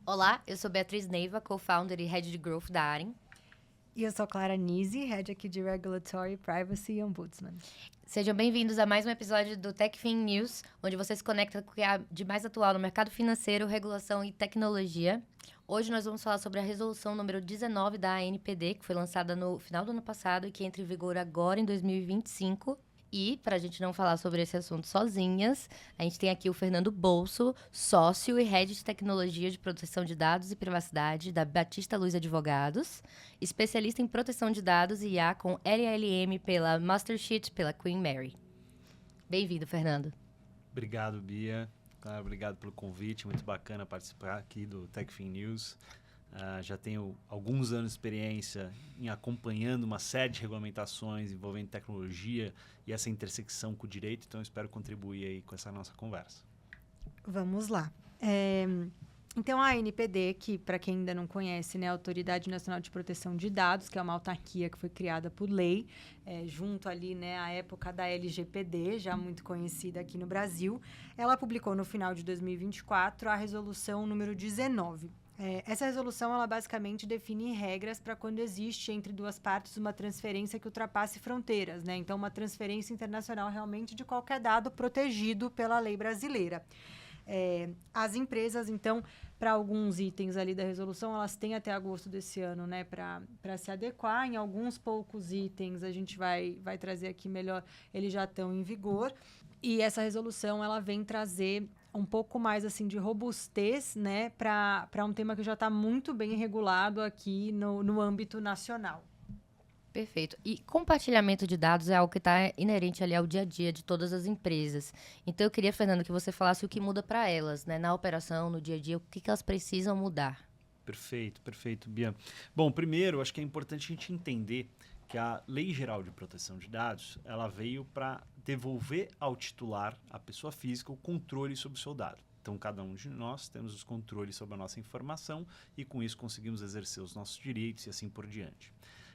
Olá, eu sou Beatriz Neiva, co-founder e Head de Growth da Aren. E eu sou Clara Nisi, Head aqui de Regulatory Privacy e Ombudsman. Sejam bem-vindos a mais um episódio do TechFin News, onde você se conecta com o que há de mais atual no mercado financeiro, regulação e tecnologia. Hoje nós vamos falar sobre a resolução número 19 da ANPD, que foi lançada no final do ano passado e que entra em vigor agora em 2025. E, para a gente não falar sobre esse assunto sozinhas, a gente tem aqui o Fernando Bolso, sócio e head de tecnologia de proteção de dados e privacidade da Batista Luiz Advogados, especialista em proteção de dados e IA com LLM pela Mastersheet pela Queen Mary. Bem-vindo, Fernando. Obrigado, Bia. Claro, obrigado pelo convite. Muito bacana participar aqui do TechFin News. Já tenho alguns anos de experiência em acompanhando uma série de regulamentações envolvendo tecnologia e essa intersecção com o direito, então espero contribuir aí com essa nossa conversa. Vamos lá. Então, a ANPD, que para quem ainda não conhece, né, a Autoridade Nacional de Proteção de Dados, que é uma autarquia que foi criada por lei, junto ali, né, à época da LGPD, já muito conhecida aqui no Brasil, ela publicou no final de 2024 a resolução número 19. Essa resolução, ela basicamente define regras para quando existe entre duas partes uma transferência que ultrapasse fronteiras, né? Então, uma transferência internacional realmente de qualquer dado protegido pela lei brasileira. As empresas, então, para alguns itens ali da resolução, elas têm até agosto desse ano, né, para se adequar. Em alguns poucos itens, a gente vai trazer aqui melhor, eles já estão em vigor. E essa resolução, ela vem trazer um pouco mais assim de robustez, né, para um tema que já está muito bem regulado aqui no âmbito nacional. Perfeito. E compartilhamento de dados é algo que está inerente ali ao dia a dia de todas as empresas. Então, eu queria, Fernando, que você falasse o que muda para elas, né, na operação, no dia a dia, o que elas precisam mudar. Perfeito, Bia. Bom, primeiro, acho que é importante a gente entender que a Lei Geral de Proteção de Dados, ela veio para devolver ao titular, à pessoa física, o controle sobre o seu dado. Então, cada um de nós temos os controles sobre a nossa informação e, com isso, conseguimos exercer os nossos direitos e assim por diante.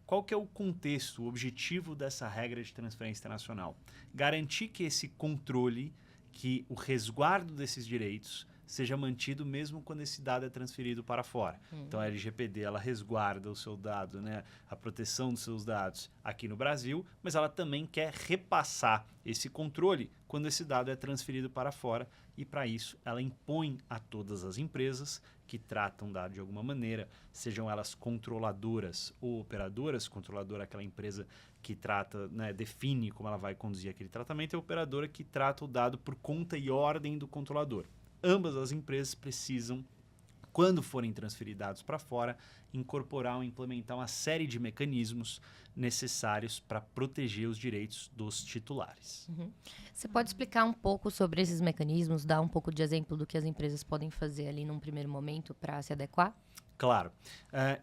Qual que é o contexto, o objetivo dessa regra de transferência internacional? Garantir que esse controle, que o resguardo desses direitos seja mantido mesmo quando esse dado é transferido para fora. Então, a LGPD, ela resguarda o seu dado, né, a proteção dos seus dados aqui no Brasil, mas ela também quer repassar esse controle quando esse dado é transferido para fora e, para isso, ela impõe a todas as empresas que tratam dado de alguma maneira, sejam elas controladoras ou operadoras, controladora é aquela empresa que trata, né, define como ela vai conduzir aquele tratamento, e a operadora que trata o dado por conta e ordem do controlador. Ambas as empresas precisam, quando forem transferir dados para fora, incorporar ou implementar uma série de mecanismos necessários para proteger os direitos dos titulares. Você pode explicar um pouco sobre esses mecanismos, dar um pouco de exemplo do que as empresas podem fazer ali num primeiro momento para se adequar? Claro.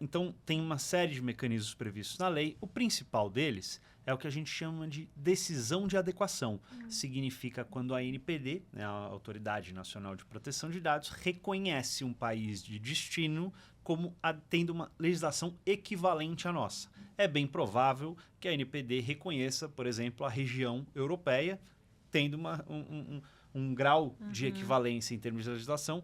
Então, tem uma série de mecanismos previstos na lei. O principal deles é o que a gente chama de decisão de adequação. Significa quando a ANPD, né, a Autoridade Nacional de Proteção de Dados, reconhece um país de destino como tendo uma legislação equivalente à nossa. É bem provável que a ANPD reconheça, por exemplo, a região europeia, tendo um grau de equivalência em termos de legislação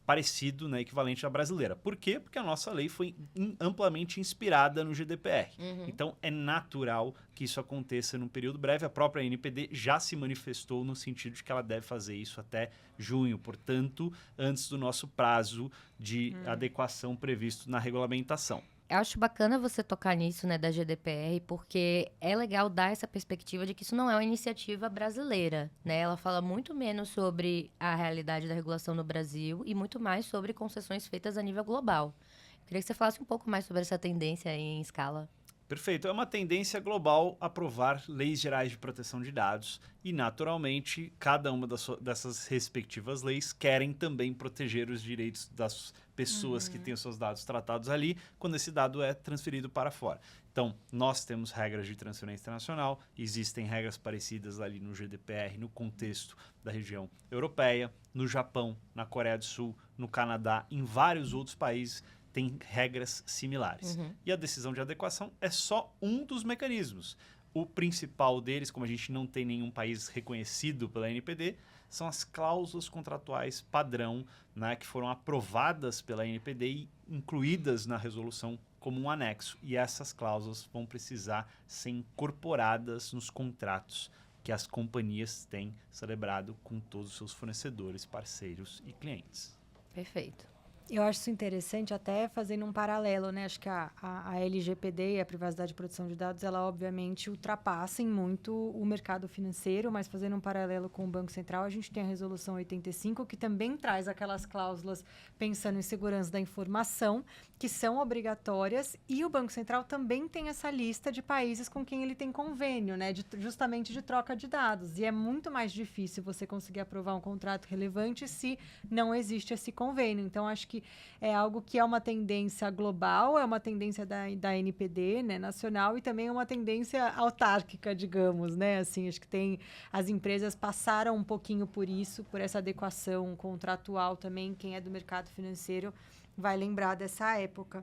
parecido, né, equivalente à brasileira. Por quê? Porque a nossa lei foi amplamente inspirada no GDPR. Então, é natural que isso aconteça num período breve. A própria ANPD já se manifestou no sentido de que ela deve fazer isso até junho, portanto, antes do nosso prazo de adequação previsto na regulamentação. Eu acho bacana você tocar nisso, né, da GDPR, porque é legal dar essa perspectiva de que isso não é uma iniciativa brasileira, né? Ela fala muito menos sobre a realidade da regulação no Brasil e muito mais sobre concessões feitas a nível global. Eu queria que você falasse um pouco mais sobre essa tendência em escala. Perfeito. É uma tendência global aprovar leis gerais de proteção de dados e, naturalmente, cada uma dessas respectivas leis querem também proteger os direitos das pessoas que têm os seus dados tratados ali quando esse dado é transferido para fora. Então, nós temos regras de transferência internacional, existem regras parecidas ali no GDPR, no contexto da região europeia, no Japão, na Coreia do Sul, no Canadá, em vários outros países tem regras similares. E a decisão de adequação é só um dos mecanismos. o principal deles, como a gente não tem nenhum país reconhecido pela NPD, são as cláusulas contratuais padrão, né, que foram aprovadas pela NPD e incluídas na resolução como um anexo. E essas cláusulas vão precisar ser incorporadas nos contratos que as companhias têm celebrado com todos os seus fornecedores, parceiros e clientes. Perfeito. Eu acho isso interessante, até fazendo um paralelo, né? Acho que a LGPD e a privacidade e proteção de dados, ela obviamente ultrapassam muito o mercado financeiro, mas fazendo um paralelo com o Banco Central, a gente tem a Resolução 85, que também traz aquelas cláusulas pensando em segurança da informação, que são obrigatórias, e o Banco Central também tem essa lista de países com quem ele tem convênio, né? Justamente de troca de dados. E é muito mais difícil você conseguir aprovar um contrato relevante se não existe esse convênio. Então, acho que é algo que é uma tendência global, é uma tendência da NPD, né, nacional, e também é uma tendência autárquica, digamos, né? Assim, acho que as empresas passaram um pouquinho por isso, por essa adequação contratual também. Quem é do mercado financeiro vai lembrar dessa época.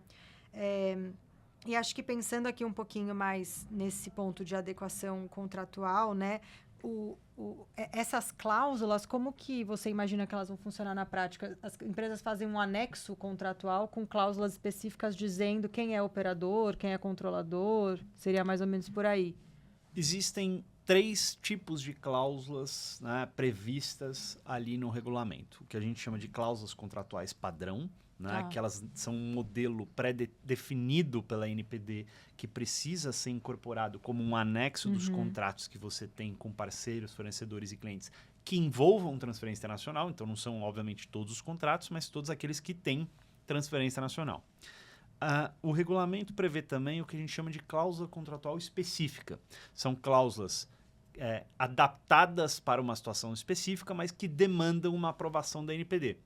E acho que pensando aqui um pouquinho mais nesse ponto de adequação contratual, né? Essas cláusulas, como que você imagina que elas vão funcionar na prática? As empresas fazem um anexo contratual com cláusulas específicas dizendo quem é operador, quem é controlador? Seria mais ou menos por aí. Existem 3 tipos de cláusulas, né, previstas ali no regulamento. O que a gente chama de cláusulas contratuais padrão, né, que elas são um modelo pré-definido pela NPD que precisa ser incorporado como um anexo dos contratos que você tem com parceiros, fornecedores e clientes que envolvam transferência internacional. Então, não são, obviamente, todos os contratos, mas todos aqueles que têm transferência internacional. O regulamento prevê também o que a gente chama de cláusula contratual específica. São cláusulas adaptadas para uma situação específica, mas que demandam uma aprovação da NPD.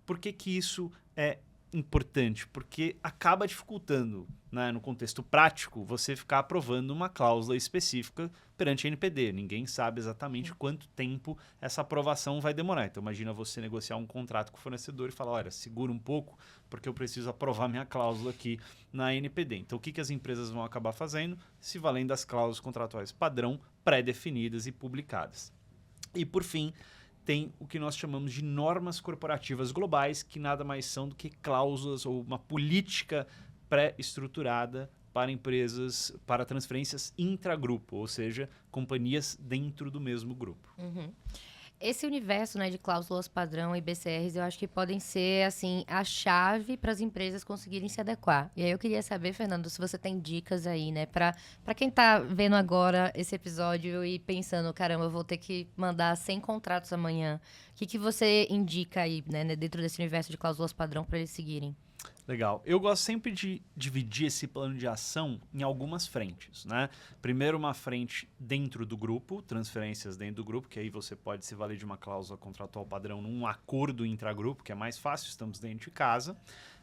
Por que isso é importante? Porque acaba dificultando, né, no contexto prático, você ficar aprovando uma cláusula específica perante a NPD. Ninguém sabe exatamente quanto tempo essa aprovação vai demorar. Então, imagina você negociar um contrato com o fornecedor e falar, olha, segura um pouco, porque eu preciso aprovar minha cláusula aqui na NPD. Então, o que as empresas vão acabar fazendo? Se valendo das cláusulas contratuais padrão pré-definidas e publicadas. E, por fim, tem o que nós chamamos de normas corporativas globais, que nada mais são do que cláusulas ou uma política pré-estruturada para empresas, para transferências intragrupo, ou seja, companhias dentro do mesmo grupo. Esse universo, né, de cláusulas padrão e BCRs, eu acho que podem ser, assim, a chave para as empresas conseguirem se adequar. E aí eu queria saber, Fernando, se você tem dicas aí, né, para quem está vendo agora esse episódio e pensando, caramba, eu vou ter que mandar 100 contratos amanhã. O que você indica aí, né, dentro desse universo de cláusulas padrão para eles seguirem? Legal. Eu gosto sempre de dividir esse plano de ação em algumas frentes, né? Primeiro, uma frente dentro do grupo, transferências dentro do grupo, que aí você pode se valer de uma cláusula contratual padrão num acordo intragrupo, que é mais fácil, estamos dentro de casa.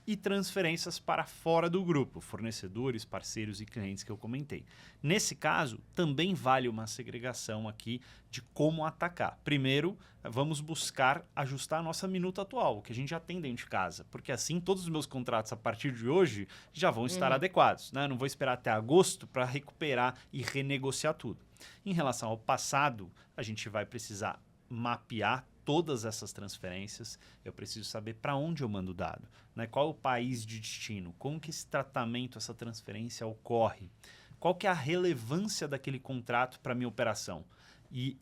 E transferências para fora do grupo, fornecedores, parceiros e clientes que eu comentei. Nesse caso, também vale uma segregação aqui de como atacar. Primeiro, vamos buscar ajustar a nossa minuta atual, o que a gente já tem dentro de casa, porque assim todos os meus contratos a partir de hoje já vão estar adequados, né? Não vou esperar até agosto para recuperar e renegociar tudo. Em relação ao passado, a gente vai precisar mapear todas essas transferências. Eu preciso saber para onde eu mando o dado, né? Qual é o país de destino, como que esse tratamento, essa transferência ocorre, qual que é a relevância daquele contrato para a minha operação. E,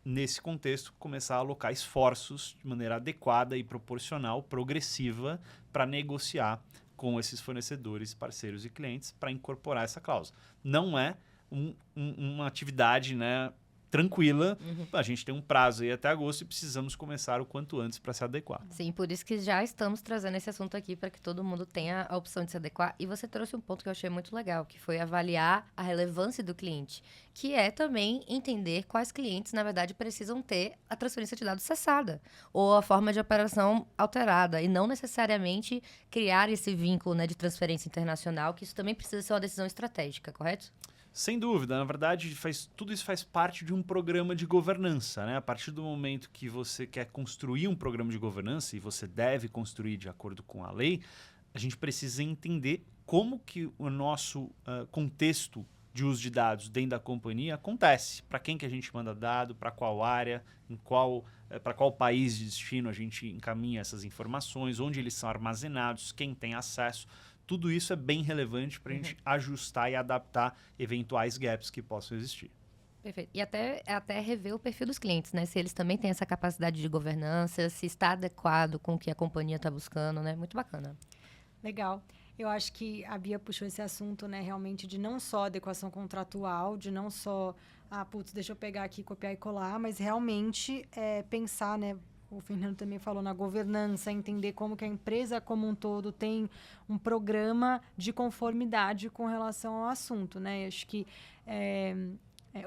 nesse contexto, começar a alocar esforços de maneira adequada e proporcional, progressiva, para negociar com esses fornecedores, parceiros e clientes para incorporar essa cláusula. Não é uma atividade, né, tranquila, a gente tem um prazo aí até agosto e precisamos começar o quanto antes para se adequar. Sim, por isso que já estamos trazendo esse assunto aqui para que todo mundo tenha a opção de se adequar. E você trouxe um ponto que eu achei muito legal, que foi avaliar a relevância do cliente, que é também entender quais clientes, na verdade, precisam ter a transferência de dados cessada ou a forma de operação alterada e não necessariamente criar esse vínculo, né, de transferência internacional, que isso também precisa ser uma decisão estratégica, correto? Sem dúvida, na verdade, tudo isso faz parte de um programa de governança, né? A partir do momento que você quer construir um programa de governança, e você deve construir de acordo com a lei, a gente precisa entender como que o nosso contexto de uso de dados dentro da companhia acontece. Para quem que a gente manda dado, para qual área, para qual país de destino a gente encaminha essas informações, onde eles são armazenados, quem tem acesso. Tudo isso é bem relevante para a gente ajustar e adaptar eventuais gaps que possam existir. Perfeito. E até rever o perfil dos clientes, né? Se eles também têm essa capacidade de governança, se está adequado com o que a companhia está buscando, né? Muito bacana. Legal. Eu acho que a Bia puxou esse assunto, né, realmente de não só adequação contratual, de não só, deixa eu pegar aqui, copiar e colar, mas realmente pensar, né, o Fernando também falou na governança, entender como que a empresa como um todo tem um programa de conformidade com relação ao assunto, né? Acho que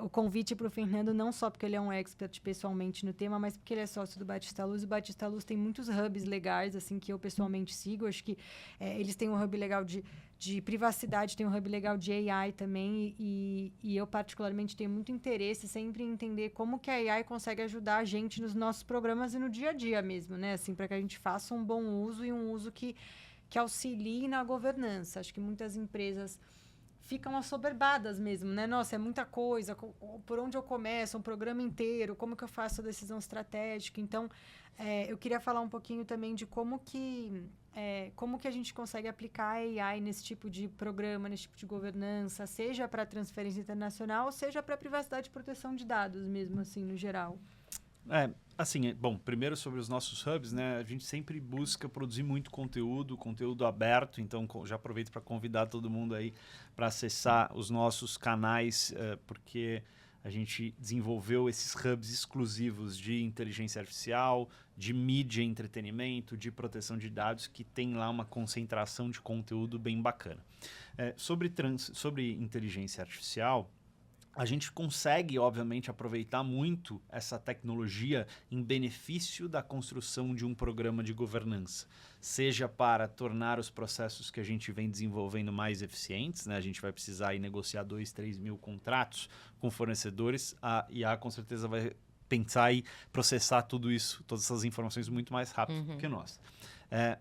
o convite para o Fernando, não só porque ele é um expert pessoalmente no tema, mas porque ele é sócio do Batista Luz. O Batista Luz tem muitos hubs legais, assim, que eu pessoalmente sigo. Acho que eles têm um hub legal de privacidade, tem um hub legal de AI também. E eu, particularmente, tenho muito interesse sempre em entender como que a AI consegue ajudar a gente nos nossos programas e no dia a dia mesmo, né? Assim, para que a gente faça um bom uso e um uso que auxilie na governança. Acho que muitas empresas ficam assoberbadas mesmo, né? Nossa, é muita coisa, por onde eu começo, um programa inteiro, como que eu faço a decisão estratégica? Então, eu queria falar um pouquinho também de como que a gente consegue aplicar a AI nesse tipo de programa, nesse tipo de governança, seja para transferência internacional, seja para privacidade e proteção de dados mesmo, assim, no geral. Bom, primeiro sobre os nossos hubs, né? A gente sempre busca produzir muito conteúdo aberto, então já aproveito para convidar todo mundo aí para acessar os nossos canais, porque a gente desenvolveu esses hubs exclusivos de inteligência artificial, de mídia e entretenimento, de proteção de dados, que tem lá uma concentração de conteúdo bem bacana. Sobre inteligência artificial, a gente consegue, obviamente, aproveitar muito essa tecnologia em benefício da construção de um programa de governança, seja para tornar os processos que a gente vem desenvolvendo mais eficientes, né? A gente vai precisar ir negociar 2, 3 mil contratos com fornecedores, a IA com certeza vai pensar e processar tudo isso, todas essas informações muito mais rápido que nós.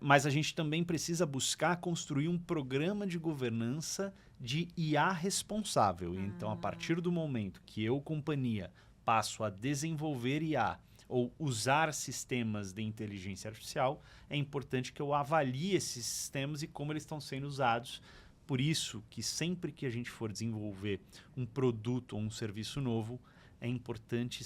Mas a gente também precisa buscar construir um programa de governança de IA responsável. Então, a partir do momento que eu, companhia, passo a desenvolver IA ou usar sistemas de inteligência artificial, é importante que eu avalie esses sistemas e como eles estão sendo usados. Por isso que sempre que a gente for desenvolver um produto ou um serviço novo, é importante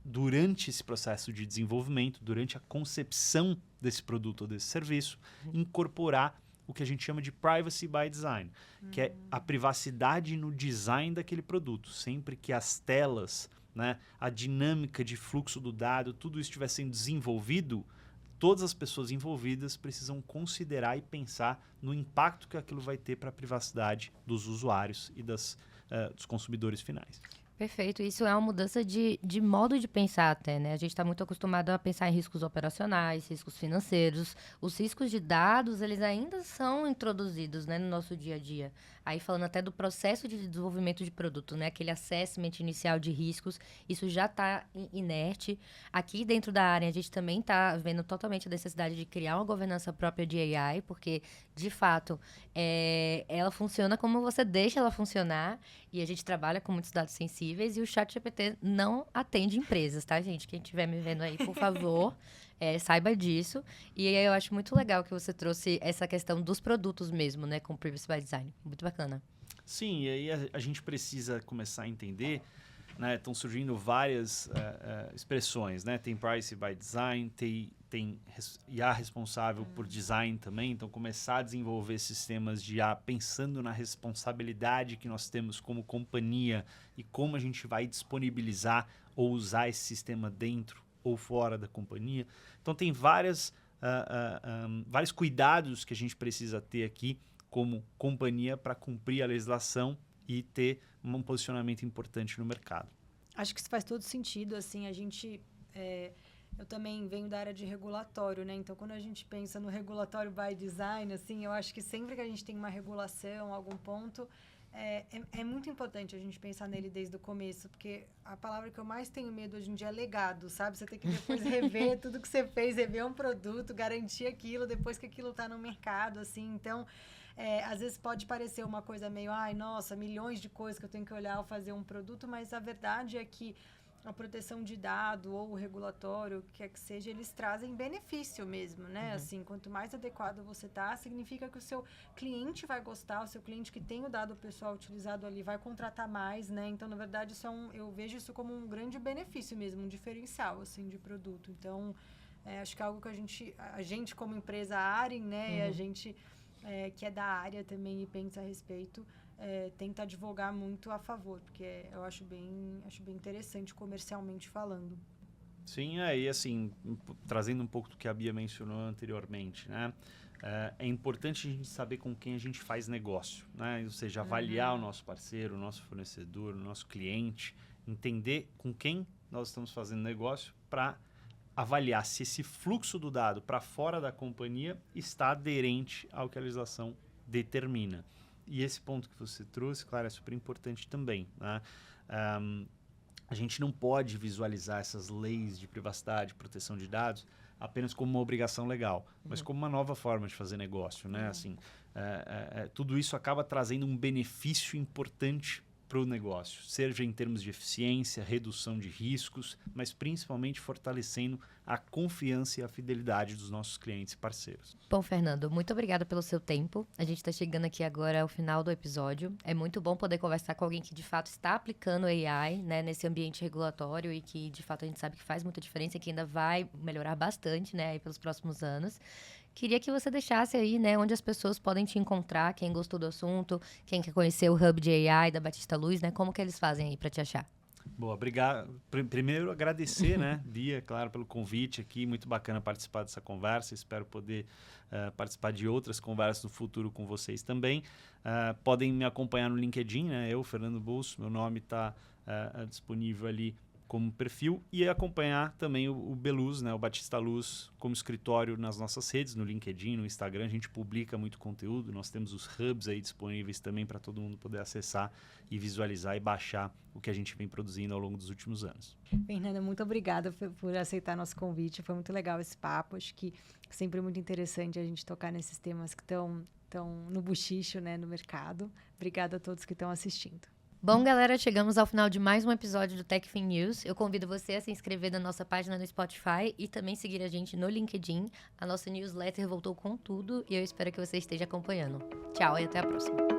durante esse processo de desenvolvimento, durante a concepção desse produto ou desse serviço, incorporar o que a gente chama de privacy by design, que é a privacidade no design daquele produto. Sempre que as telas, né, a dinâmica de fluxo do dado, tudo isso estiver sendo desenvolvido, todas as pessoas envolvidas precisam considerar e pensar no impacto que aquilo vai ter para a privacidade dos usuários e dos consumidores finais. Perfeito. Isso é uma mudança de modo de pensar até, né? A gente está muito acostumado a pensar em riscos operacionais, riscos financeiros. Os riscos de dados, eles ainda são introduzidos, né, no nosso dia a dia. Aí falando até do processo de desenvolvimento de produto, né? Aquele assessment inicial de riscos, isso já está inerte. Aqui dentro da área, a gente também está vendo totalmente a necessidade de criar uma governança própria de AI, porque, de fato, ela funciona como você deixa ela funcionar, e a gente trabalha com muitos dados sensíveis, e o ChatGPT não atende empresas, tá, gente? Quem estiver me vendo aí, por favor, saiba disso. E aí eu acho muito legal que você trouxe essa questão dos produtos mesmo, né? Com Privacy by Design. Muito bacana. Sim, e aí a gente precisa começar a entender, né? Estão surgindo várias expressões, né? Tem Privacy by Design, tem IA responsável por design também. Então, começar a desenvolver sistemas de IA pensando na responsabilidade que nós temos como companhia e como a gente vai disponibilizar ou usar esse sistema dentro ou fora da companhia. Então, tem vários cuidados que a gente precisa ter aqui como companhia para cumprir a legislação e ter um posicionamento importante no mercado. Acho que isso faz todo sentido, assim, a gente... eu também venho da área de regulatório, né? Então, quando a gente pensa no regulatório by design, assim, eu acho que sempre que a gente tem uma regulação, algum ponto, É muito importante a gente pensar nele desde o começo, porque a palavra que eu mais tenho medo hoje em dia é legado, sabe? Você tem que depois rever tudo que você fez, rever um produto, garantir aquilo depois que aquilo está no mercado, assim. Então, às vezes pode parecer uma coisa meio, ai, nossa, milhões de coisas que eu tenho que olhar ao fazer um produto, mas a verdade é que a proteção de dado ou o regulatório, o que quer que seja, eles trazem benefício mesmo, né? Assim, quanto mais adequado você tá, significa que o seu cliente vai gostar, o seu cliente que tem o dado pessoal utilizado ali vai contratar mais, né? Então, na verdade, eu vejo isso como um grande benefício mesmo, um diferencial, assim, de produto. Então, acho que é algo que a gente como empresa Arin, né? E a gente que é da área também e pensa a respeito, tenta advogar muito a favor, porque eu acho bem interessante comercialmente falando. Sim, e assim, trazendo um pouco do que a Bia mencionou anteriormente, né? É importante a gente saber com quem a gente faz negócio, né? Ou seja, avaliar o nosso parceiro, o nosso fornecedor, o nosso cliente, entender com quem nós estamos fazendo negócio para avaliar se esse fluxo do dado para fora da companhia está aderente ao que a legislação determina. E esse ponto que você trouxe, claro, é super importante também, né? A gente não pode visualizar essas leis de privacidade e proteção de dados apenas como uma obrigação legal, mas como uma nova forma de fazer negócio, né? Assim, tudo isso acaba trazendo um benefício importante para o negócio, seja em termos de eficiência, redução de riscos, mas principalmente fortalecendo a confiança e a fidelidade dos nossos clientes e parceiros. Bom, Fernando, muito obrigada pelo seu tempo. A gente está chegando aqui agora ao final do episódio. É muito bom poder conversar com alguém que de fato está aplicando AI, né, nesse ambiente regulatório e que de fato a gente sabe que faz muita diferença e que ainda vai melhorar bastante, né, aí pelos próximos anos. Queria que você deixasse aí, né, onde as pessoas podem te encontrar, quem gostou do assunto, quem quer conhecer o Hub de AI da Batista Luz, né, como que eles fazem aí para te achar? Boa, obrigado. Primeiro, agradecer, né, Bia, claro, pelo convite aqui. Muito bacana participar dessa conversa. Espero poder participar de outras conversas no futuro com vocês também. Podem me acompanhar no LinkedIn, né? Eu, Fernando Bolso, meu nome está disponível ali como perfil, e acompanhar também o Beluz, né, o Batista Luz, como escritório nas nossas redes, no LinkedIn, no Instagram. A gente publica muito conteúdo, nós temos os hubs aí disponíveis também para todo mundo poder acessar e visualizar e baixar o que a gente vem produzindo ao longo dos últimos anos. Fernanda, muito obrigada por aceitar nosso convite, foi muito legal esse papo, acho que é sempre muito interessante a gente tocar nesses temas que estão no buchicho, né, no mercado. Obrigada a todos que estão assistindo. Bom, galera, chegamos ao final de mais um episódio do TechFin News. Eu convido você a se inscrever na nossa página no Spotify e também seguir a gente no LinkedIn. A nossa newsletter voltou com tudo e eu espero que você esteja acompanhando. Tchau e até a próxima.